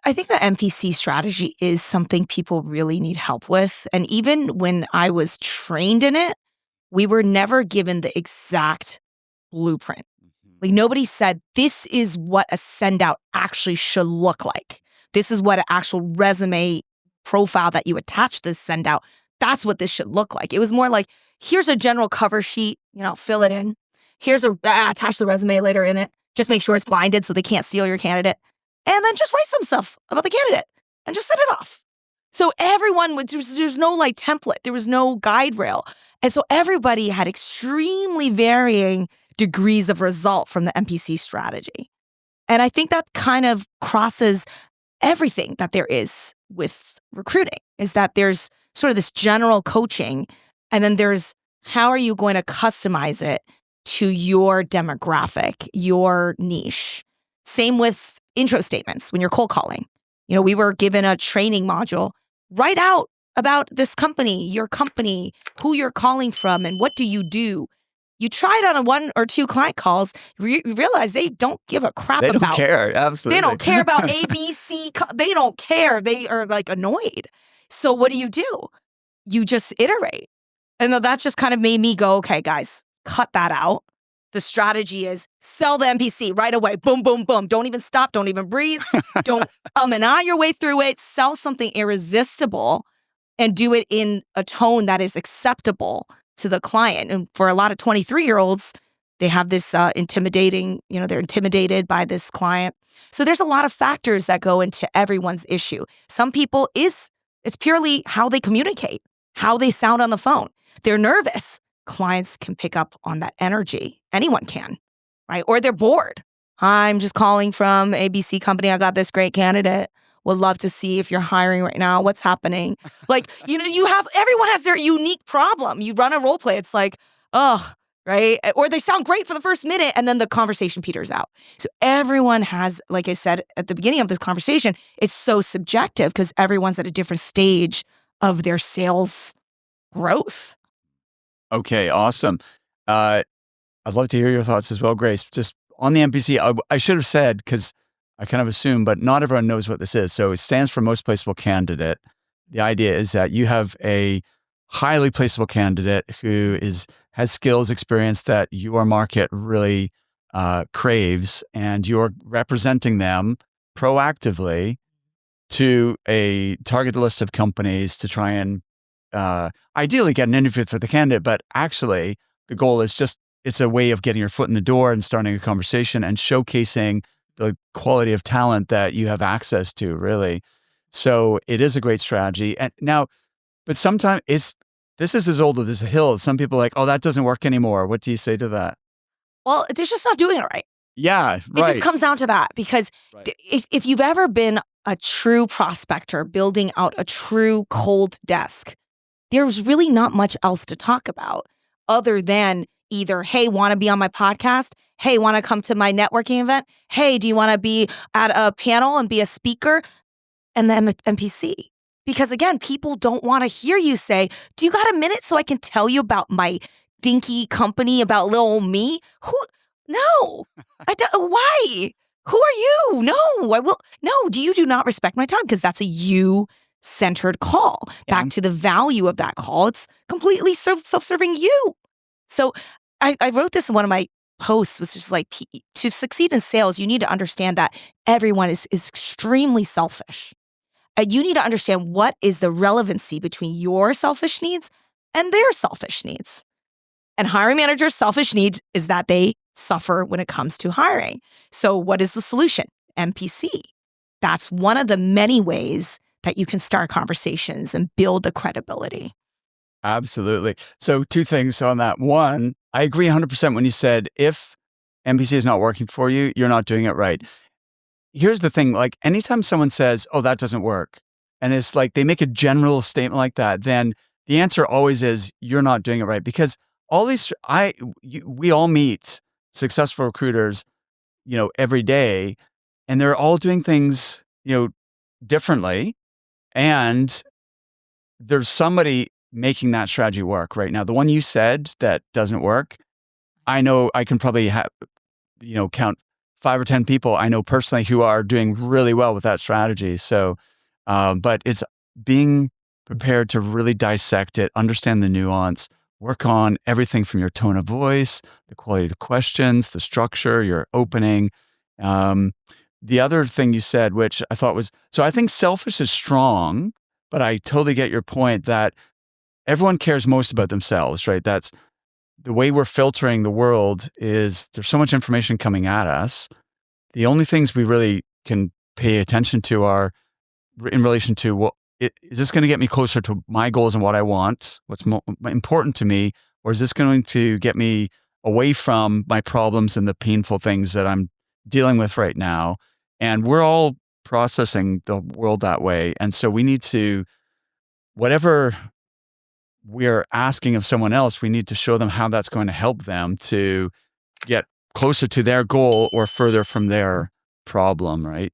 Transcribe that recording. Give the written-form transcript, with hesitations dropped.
I think the MPC strategy is something people really need help with. And even when I was trained in it, we were never given the exact blueprint. Like nobody said, this is what a send out actually should look like. This is what an actual resume profile that you attach this send out. That's what this should look like. It was more like, here's a general cover sheet, fill it in. Here's attach the resume later in it. Just make sure it's blinded so they can't steal your candidate. And then just write some stuff about the candidate and just send it off. So everyone, there's no like template. There was no guide rail. And so everybody had extremely varying degrees of result from the MPC strategy. And I think that kind of crosses everything that there is with recruiting, is that there's sort of this general coaching, and then there's how are you going to customize it to your demographic, your niche. Same with intro statements when you're cold calling. We were given a training module, write out about this company, your company, who you're calling from, and what do you do. You try it on a 1 or 2 client calls, you realize they don't give a crap about. They don't care, absolutely. They don't care about ABC. They don't care. They are like annoyed. So what do? You just iterate. And that just kind of made me go, okay, guys, cut that out. The strategy is sell the MPC right away. Boom, boom, boom. Don't even stop. Don't even breathe. Don't and on your way through it. Sell something irresistible and do it in a tone that is acceptable to the client. And for a lot of 23-year-olds, they have this intimidating, they're intimidated by this client. So there's a lot of factors that go into everyone's issue. Some people it's purely how they communicate, how they sound on the phone. They're nervous. Clients can pick up on that energy. Anyone can, right? Or they're bored. I'm just calling from ABC company. I got this great candidate. Would love to see if you're hiring right now. What's happening? Like, everyone has their unique problem. You run a role play. It's like, right? Or they sound great for the first minute and then the conversation peters out. So everyone has, like I said at the beginning of this conversation, it's so subjective because everyone's at a different stage of their sales growth. Okay, awesome. I'd love to hear your thoughts as well, Grace. Just on the MPC, I should have said, because I kind of assume, but not everyone knows what this is. So it stands for Most Placeable Candidate. The idea is that you have a highly placeable candidate who has skills, experience that your market really craves, and you're representing them proactively to a targeted list of companies to try and ideally get an interview for the candidate. But actually, the goal is it's a way of getting your foot in the door and starting a conversation and showcasing the quality of talent that you have access to, really. So it is a great strategy. And now, but sometimes this is as old as the hill. Some people are like, oh, that doesn't work anymore. What do you say to that? Well, they're just not doing it right. Yeah, right. It just comes down to that because if you've ever been a true prospector building out a true cold desk, there's really not much else to talk about other than either, hey, want to be on my podcast? Hey, want to come to my networking event? Hey, do you want to be at a panel and be a speaker? And the MPC. Because again, people don't want to hear you say, do you got a minute so I can tell you about my dinky company, about little old me? No. Why? Who are you? No, I will. No, you do not respect my time because that's a you-centered call. Yeah. Back to the value of that call. It's completely self-serving you. So I wrote this in one of my posts, which is like, to succeed in sales, you need to understand that everyone is extremely selfish. You need to understand what is the relevancy between your selfish needs and their selfish needs. And hiring managers' selfish needs is that they suffer when it comes to hiring. So what is the solution? MPC. That's one of the many ways that you can start conversations and build the credibility. Absolutely. So 2 things on that. One, I agree 100% when you said, if MPC is not working for you, you're not doing it right. Here's the thing, like anytime someone says, oh, that doesn't work, and it's like they make a general statement like that, then the answer always is you're not doing it right. Because we all meet successful recruiters, every day, and they're all doing things, differently. And there's somebody making that strategy work right now. The one you said that doesn't work, I know I can probably count 5 or 10 people I know personally who are doing really well with that strategy. So, but it's being prepared to really dissect it, understand the nuance, work on everything from your tone of voice, the quality of the questions, the structure, your opening. Um, the other thing you said, which I thought was, so I think selfish is strong, but I totally get your point that everyone cares most about themselves, right? That's the way we're filtering the world. Is there's so much information coming at us. The only things we really can pay attention to are in relation to is this going to get me closer to my goals and what I want, what's important to me, or is this going to get me away from my problems and the painful things that I'm dealing with right now? And we're all processing the world that way. And so we need to, whatever we're asking of someone else, we need to show them how that's going to help them to get closer to their goal or further from their problem, right?